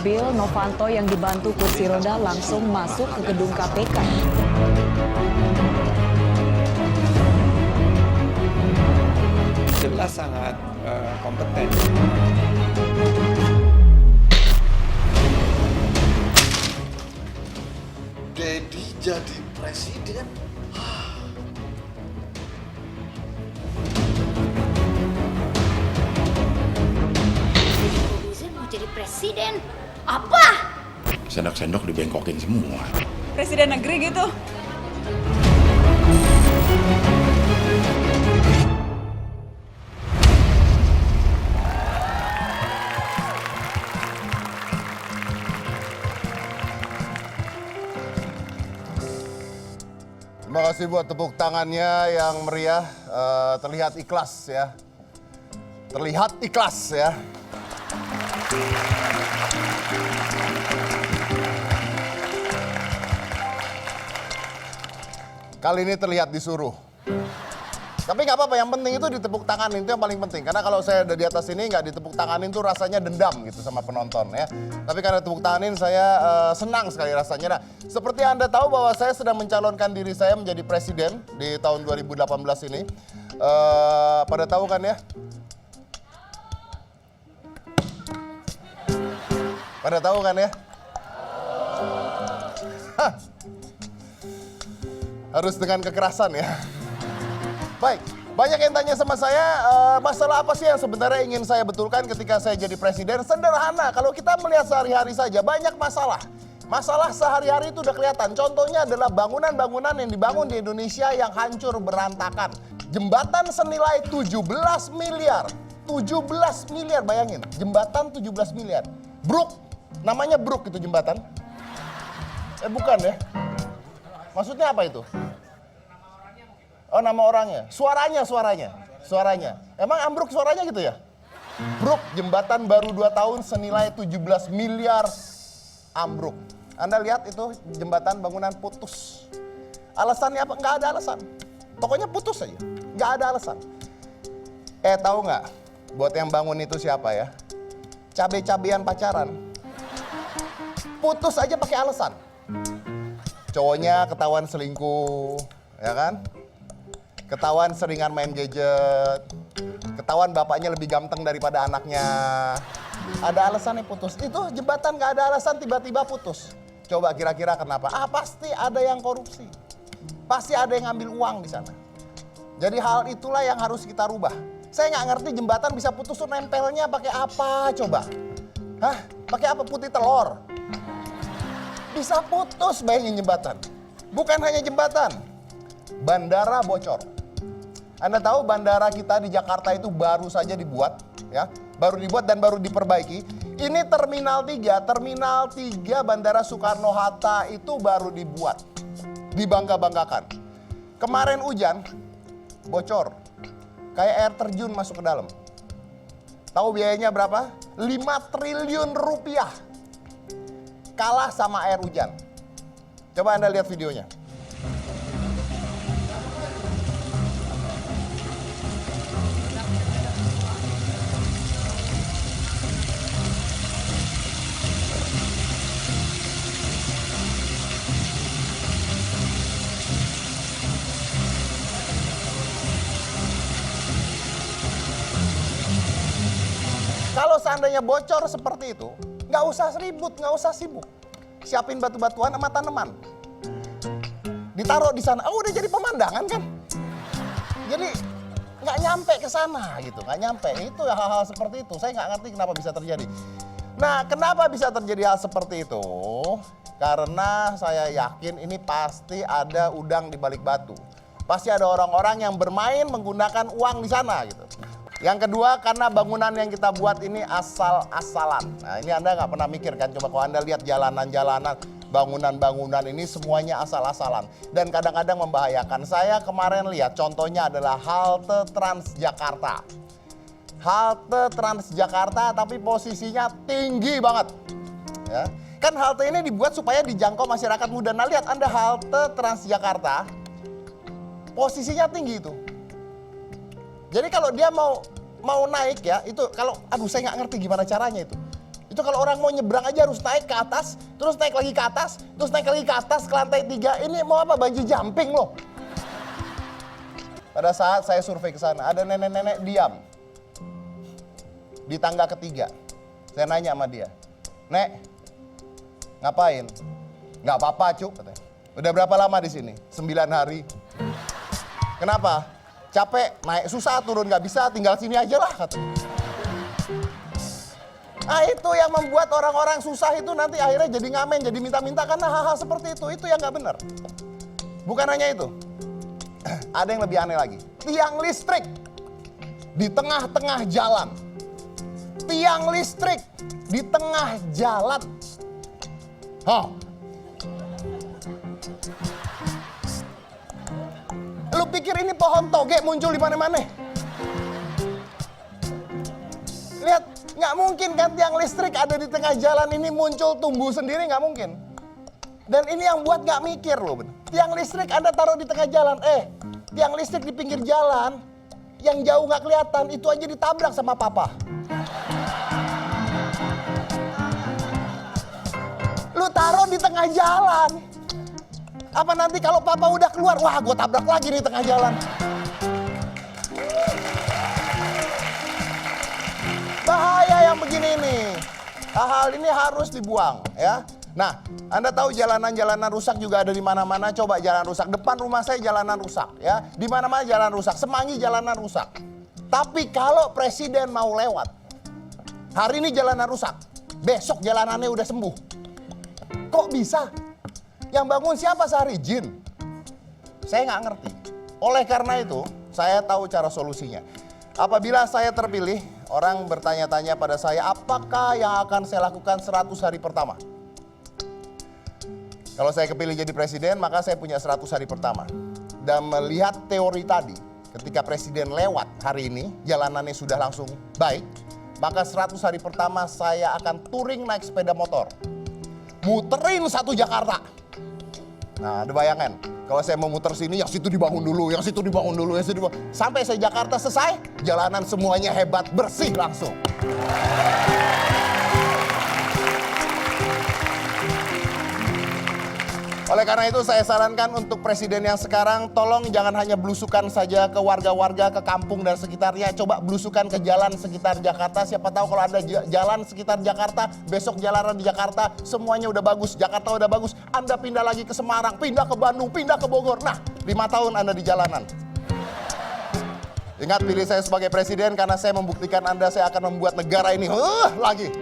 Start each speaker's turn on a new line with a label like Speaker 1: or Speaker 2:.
Speaker 1: mobil, Novanto yang dibantu kursi roda langsung masuk ke gedung KPK.
Speaker 2: Jelas sangat kompeten.
Speaker 3: Dedi jadi presiden.
Speaker 4: Deddy Corbuzier mau jadi presiden? Apa?
Speaker 3: Sendok-sendok dibengkokin semua.
Speaker 1: Presiden negeri gitu.
Speaker 5: Terima kasih buat tepuk tangannya yang meriah, terlihat ikhlas ya. Terlihat ikhlas ya. Kali ini terlihat disuruh. Tapi nggak apa-apa, yang penting itu ditepuk tanganin, itu yang paling penting. Karena kalau saya udah di atas ini nggak ditepuk tanganin tuh rasanya dendam gitu sama penonton ya. Tapi karena tepuk tanganin saya senang sekali rasanya. Nah, seperti Anda tahu bahwa saya sedang mencalonkan diri saya menjadi presiden di tahun 2018 ini. Pada tahu kan ya? Pada tahu kan ya? Hah. Harus dengan kekerasan ya. Baik, banyak yang tanya sama saya, masalah apa sih yang sebenarnya ingin saya betulkan ketika saya jadi presiden? Sederhana, kalau kita melihat sehari-hari saja, banyak masalah. Masalah sehari-hari itu udah kelihatan. Contohnya adalah bangunan-bangunan yang dibangun di Indonesia yang hancur berantakan. Jembatan senilai 17 miliar. 17 miliar, bayangin. Jembatan 17 miliar. Bruk, namanya Bruk itu jembatan. Bukan ya. Maksudnya apa itu? Oh, nama orangnya. Suaranya. Emang ambruk suaranya gitu ya? Bruk, jembatan baru 2 tahun senilai 17 miliar ambruk. Anda lihat itu jembatan bangunan putus. Alasannya apa? Nggak ada alasan. Pokoknya putus aja. Nggak ada alasan. Tahu nggak? Buat yang bangun itu siapa ya? Cabe-cabean pacaran. Putus aja pakai alasan. Cowoknya ketahuan selingkuh, ya kan? Ketahuan seringan main gadget, ketahuan bapaknya lebih ganteng daripada anaknya. Ada alasannya putus. Itu jembatan nggak ada alasan tiba-tiba putus. Coba kira-kira kenapa? Pasti ada yang korupsi. Pasti ada yang ngambil uang di sana. Jadi hal itulah yang harus kita rubah. Saya nggak ngerti jembatan bisa putus tuh nempelnya pakai apa coba? Hah? Pakai apa? Putih telur? Bisa putus, bayangin jembatan. Bukan hanya jembatan, bandara bocor. Anda tahu bandara kita di Jakarta itu baru saja dibuat, ya, baru dibuat dan baru diperbaiki. Ini Terminal 3 Bandara Soekarno-Hatta itu baru dibuat, dibangga-banggakan. Kemarin hujan, bocor, kayak air terjun masuk ke dalam. Tahu biayanya berapa? 5 triliun rupiah. Kalah sama air hujan. Coba Anda lihat videonya. Kalau seandainya bocor seperti itu, nggak usah ribut, nggak usah sibuk. Siapin batu-batuan sama tanaman. Ditaruh di sana, udah jadi pemandangan kan? Jadi nggak nyampe ke sana gitu, nggak nyampe. Itu ya hal-hal seperti itu, saya nggak ngerti kenapa bisa terjadi. Nah, kenapa bisa terjadi hal seperti itu? Karena saya yakin ini pasti ada udang di balik batu. Pasti ada orang-orang yang bermain menggunakan uang di sana gitu. Yang kedua, karena bangunan yang kita buat ini asal-asalan. Nah, ini Anda nggak pernah mikir kan? Coba kalau Anda lihat jalanan-jalanan, bangunan-bangunan ini semuanya asal-asalan. Dan kadang-kadang membahayakan. Saya kemarin lihat contohnya adalah halte Transjakarta. Halte Transjakarta tapi posisinya tinggi banget. Ya. Kan halte ini dibuat supaya dijangkau masyarakat muda. Nah, lihat Anda halte Transjakarta, posisinya tinggi itu. Jadi kalau dia mau naik ya, itu kalau, saya nggak ngerti gimana caranya itu. Itu Itu kalau orang mau nyebrang aja harus naik ke atas, terus naik lagi ke atas, terus naik lagi ke atas ke lantai 3. Ini mau apa? Bungee jumping loh. Pada saat saya survei ke sana, ada nenek-nenek diam di tangga ketiga. Saya nanya sama dia, "Nek, ngapain?" "Nggak apa-apa, Cuk," katanya. "Udah berapa lama di sini?" 9 hari. "Kenapa?" "Capek, naik susah, turun nggak bisa, tinggal sini aja lah," katanya. Nah itu yang membuat orang-orang susah itu nanti akhirnya jadi ngamen, jadi minta-minta karena hal-hal seperti itu. Itu yang nggak benar. Bukan hanya itu. Ada yang lebih aneh lagi. Tiang listrik di tengah-tengah jalan. Tiang listrik di tengah jalan. Lu pikir ini pohon toge muncul di mana-mana? Lihat, nggak mungkin kan tiang listrik ada di tengah jalan ini muncul tumbuh sendiri, nggak mungkin. Dan ini yang buat nggak mikir loh. Tiang listrik Anda taruh di tengah jalan, tiang listrik di pinggir jalan, yang jauh nggak kelihatan, itu aja ditabrak sama papa. Lu taruh di tengah jalan. Apa nanti kalau papa udah keluar, wah gue tabrak lagi di tengah jalan. Bahaya yang begini nih. Hal-hal ini harus dibuang ya. Nah, Anda tahu jalanan-jalanan rusak juga ada di mana-mana. Coba jalan rusak. Depan rumah saya jalanan rusak ya. Di mana-mana jalan rusak. Semanggi jalanan rusak. Tapi kalau presiden mau lewat, hari ini jalanan rusak, besok jalanannya udah sembuh. Kok bisa? Yang bangun siapa sehari? Jin. Saya nggak ngerti. Oleh karena itu, saya tahu cara solusinya. Apabila saya terpilih, orang bertanya-tanya pada saya, apakah yang akan saya lakukan 100 hari pertama? Kalau saya kepilih jadi presiden, maka saya punya 100 hari pertama. Dan melihat teori tadi, ketika presiden lewat hari ini, jalanannya sudah langsung baik, maka 100 hari pertama saya akan touring naik sepeda motor. Muterin satu Jakarta. Nah, ada bayangan. Kalau saya mau muter sini, yang situ dibangun dulu, yang situ dibangun dulu, yang situ dibangun. Sampai saya Jakarta selesai, jalanan semuanya hebat, bersih langsung. Oleh karena itu saya sarankan untuk presiden yang sekarang, tolong jangan hanya belusukan saja ke warga-warga, ke kampung dan sekitarnya. Coba belusukan ke jalan sekitar Jakarta. Siapa tahu kalau ada jalan sekitar Jakarta, besok jalanan di Jakarta semuanya udah bagus. Jakarta udah bagus, Anda pindah lagi ke Semarang, pindah ke Bandung, pindah ke Bogor. Nah, 5 tahun Anda di jalanan. Ingat, pilih saya sebagai presiden karena saya membuktikan Anda, saya akan membuat negara ini lagi.